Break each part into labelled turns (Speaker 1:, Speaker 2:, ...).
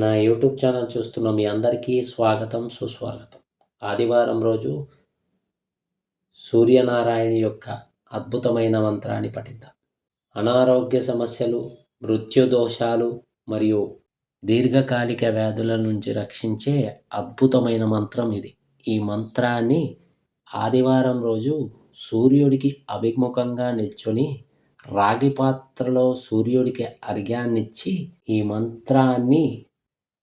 Speaker 1: నా YouTube channel చూస్తున్న మీ అందరికీ స్వాగతం, సుస్వాగతం. ఆదివారం రోజు సూర్యనారాయణ యొక్క అద్భుతమైన మంత్రాన్ని పఠిద్దాం. అనారోగ్య సమస్యలు, మృత్యు దోషాలు మరియు దీర్ఘకాలిక వ్యాధుల నుంచి రక్షించే అద్భుతమైన మంత్రం ఇది. ఈ మంత్రాన్ని ఆదివారం రోజు సూర్యుడికి అభిముఖంగా నిల్చొని రాగి పాత్రలో సూర్యుడికి అర్ఘ్యాన్నిచ్చి ఈ మంత్రాన్ని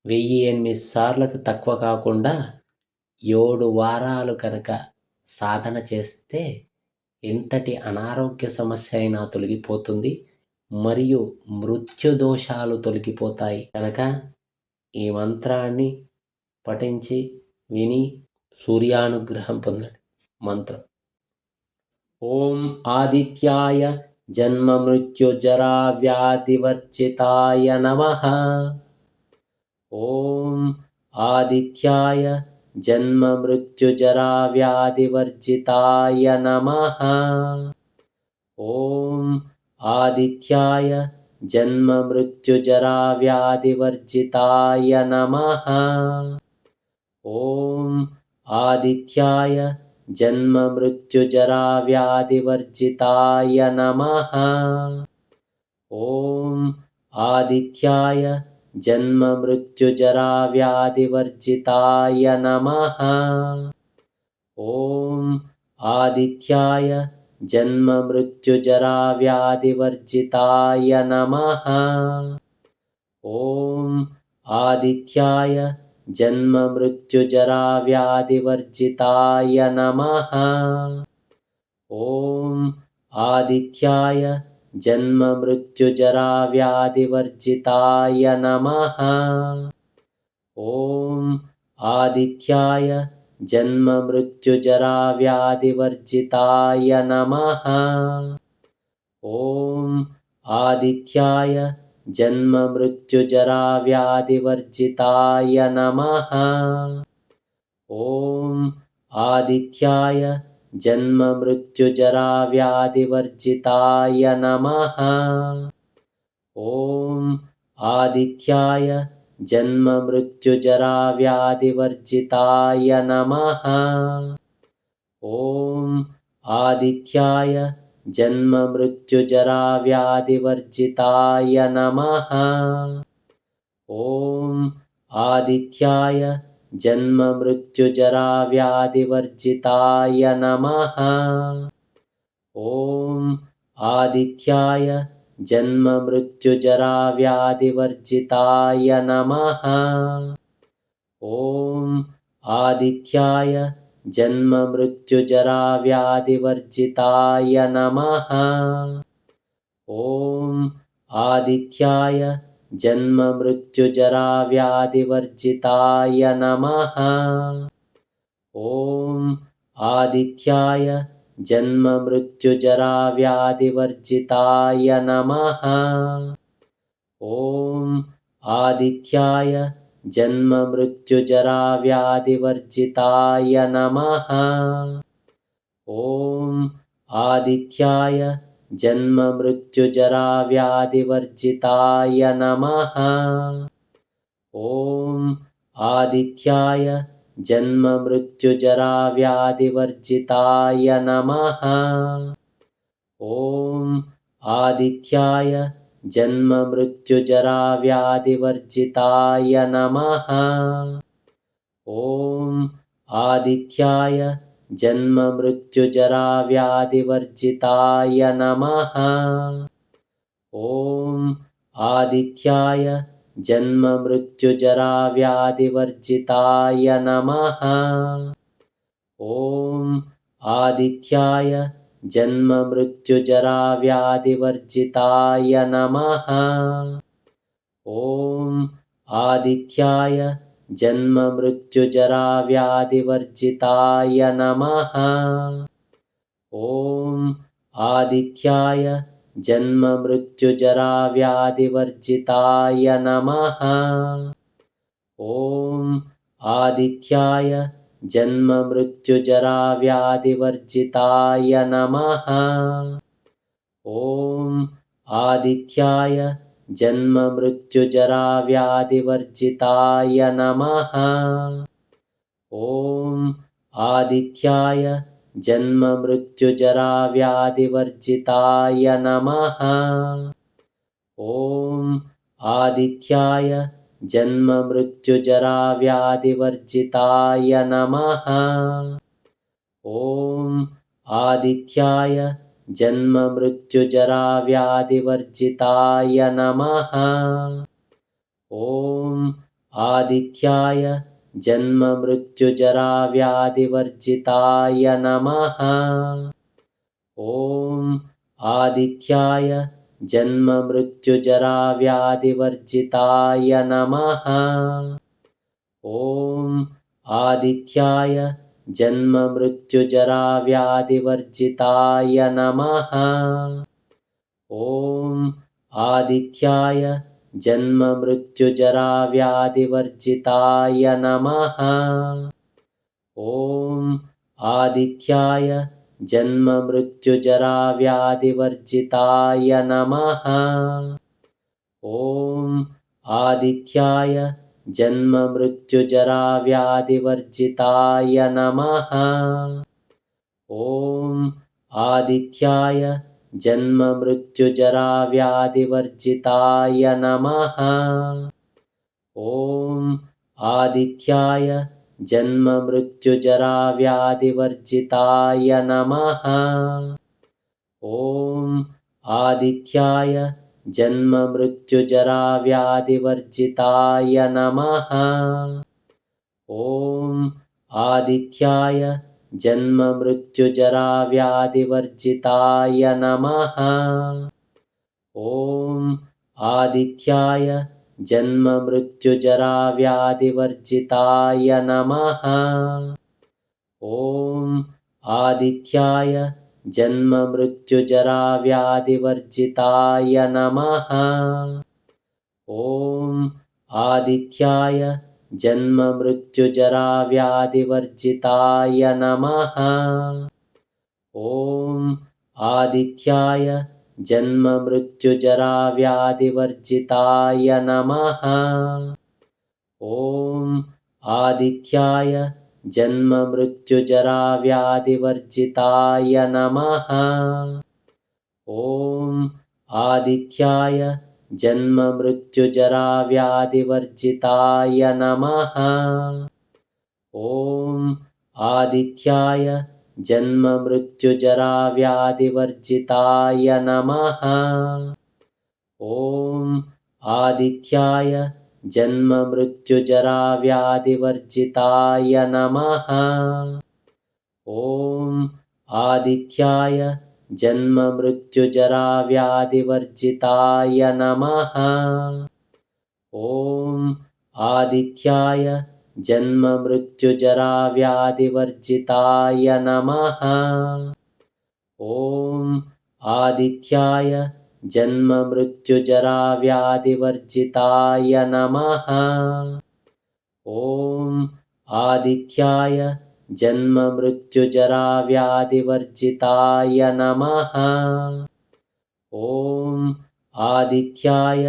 Speaker 1: 1008 సార్లకు తక్కువ కాకుండా 7 వారాలు కనుక సాధన చేస్తే ఎంతటి అనారోగ్య సమస్య అయినా తొలగిపోతుంది మరియు మృత్యు దోషాలు తొలగిపోతాయి కనుక ఈ మంత్రాన్ని పఠించి విని సూర్యానుగ్రహం పొందండి. మంత్రం: ఓం ఆదిత్యాయ జన్మ మృత్యు జరా వ్యాధివర్జితాయ నమః. ఓం ఆదిత్యాయ జన్మ మృత్యు జరా వ్యాధివర్జితాయ నమః. ఓం ఆదిత్యాయ జన్మ మృత్యు జరా వ్యాధివర్జితాయ నమః. ఓం ఆదిత్యాయ జన్మ మృత్యు జరా వ్యాధివర్జితాయ నమః. ఓం ఆదిత్యాయ జన్మ మృత్యు జరా వ్యాధివర్జితాయ నమః. ఓం ఆదిత్యాయ జన్మ మృత్యు జరా వ్యాధివర్జితాయ నమః. ఓం ఆదిత్యాయ జన్మ మృత్యు జరా వ్యాధివర్జితాయ నమః. ఓం ఆదిత్యాయ జన్మ మృత్యు జరా వ్యాధివర్జితాయ నమః. ఓం ఆదిత్యాయ జన్మ మృత్యు జరా వ్యాధివర్జితాయ నమః. ఓం ఆదిత్యాయ జన్మ మృత్యు జరా వ్యాధివర్జితాయ నమః. ఓం ఆదిత్యాయ జన్మ మృత్యు జరా వ్యాధివర్జితాయ నమః. ఓం ఆదిత్యాయ జన్మ మృత్యు జరా వ్యాధివర్జితాయ నమః. ఓం ఆదిత్యాయ జన్మ మృత్యు జరా వ్యాధివర్జితాయ నమః. ఓం ఆదిత్యాయ జన్మ మృత్యు జరా వ్యాధివర్జితాయ నమః. ఓం ఆదిత్యాయ జన్మ మృత్యు జరా వ్యాధివర్జితాయ నమః. ఓం ఆదిత్యాయ జన్మ మృత్యు జరా వ్యాధివర్జితాయ నమః. ఓం ఆదిత్యాయ జన్మ మృత్యు జరా వ్యాధివర్జితాయ నమః. ఓం ఆదిత్యాయ జన్మ మృత్యు జరా వ్యాధివర్జితాయ నమః. ఓం ఆదిత్యాయ జన్మ మృత్యు జరా వ్యాధివర్జితాయ నమః. ఓం ఆదిత్యాయ జన్మ మృత్యు జరా వ్యాధివర్జితాయ నమః. ఓం ఆదిత్యాయ జన్మ మృత్యు జరా వ్యాధివర్జితాయ నమః. ఓం ఆదిత్యాయ జన్మ మృత్యు జరా వ్యాధివర్జితాయ నమః. ఓం ఆదిత్యాయ జన్మ మృత్యు జరా వ్యాధివర్జితాయ నమః. ఓం ఆదిత్యాయ జన్మ మృత్యు జరా వ్యాధివర్జితాయ నమః. ఓం ఆదిత్యాయ జన్మ మృత్యు జరా వ్యాధివర్జితాయ నమః. ఓం ఆదిత్యాయ జన్మ మృత్యు జరా వ్యాధివర్జితాయ నమః. ఓం ఆదిత్యాయ జన్మ మృత్యు జరా వ్యాధివర్జితాయ నమః. ఓం ఆదిత్యాయ జన్మ మృత్యు జరా వ్యాధివర్జితాయ నమః. ఓం ఆదిత్యాయ जन्ममृत्युजराव्याधिवर्जिताय नमः। ॐ आदित्याय जन्ममृत्युजराव्याधिवर्जिताय नमः। ॐ आदित्याय जन्ममृत्युजराव्याधिवर्जिताय नमः। ॐ आदित्याय जन्ममृत्युजराव्याधिवर्जिताय नमः। ॐ आदित्याय जन्ममृत्युजराव्याधिवर्जिताय नमः। ॐ आदित्याय जन्ममृत्युजराव्याधिवर्जिताय नमः। ॐ आदित्याय जन्ममृत्युजराव्याधिवर्जिताय नमः। ॐ आदित्याय जन्ममृत्युजराव्याधिवर्जिताय नमः। ॐ आदित्याय जन्ममृत्युजराव्याधिवर्जिताय नमः। ॐ आदित्याय जन्ममृत्युजराव्याधिवर्जिताय नमः। ॐ आदित्याय जन्ममृत्युजराव्याधिवर्जिताय नमः। ॐ आदित्याय जन्ममृत्युजराव्याधिवर्जिताय नमः। ॐ आदित्याय जन्ममृत्युजराव्याधिवर्जिताय नमः। ॐ आदित्याय जन्ममृत्युजराव्याधिवर्जिताय नमः। ॐ आदित्याय जन्ममृत्युजराव्याधिवर्जिताय नमः। ॐ आदित्याय जन्ममृत्युजराव्याधिवर्जिताय नमः। ॐ आदित्याय जन्ममृत्युजराव्याधिवर्जिताय नमः। ॐ आदित्याय जन्ममृत्युजराव्याधिवर्जिताय नमः। ॐ आदित्याय जन्ममृत्युजराव्याधिवर्जिताय नमः। ॐ आदित्याय जन्ममृत्युजराव्याधिवर्जिताय नमः। ॐ आदित्याय जन्ममृत्युजराव्याधिवर्जिताय नमः। ॐ आदित्याय जन्ममृत्युजराव्याधिवर्जिताय नमः। ॐ आदित्याय जन्ममृत्युजराव्याधिवर्जिताय नमः। ॐ आदित्याय जन्ममृत्युजराव्याधिवर्जिताय नमः। ॐ आदित्याय जन्ममृत्युजराव्याधिवर्जिताय नमः। ॐ आदित्याय जन्ममृत्युजराव्याधिवर्जिताय नमः। ॐ आदित्याय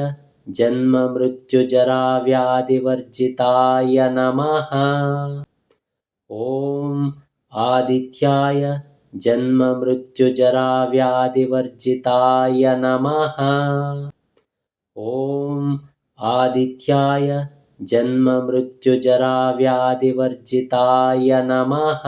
Speaker 1: जन्ममृत्युजराव्याधिवर्जिताय नमः। ॐ आदित्याय जन्ममृत्युजराव्याधिवर्जिताय नमः। ॐ आदित्याय जन्ममृत्युजराव्याधिवर्जिताय नमः।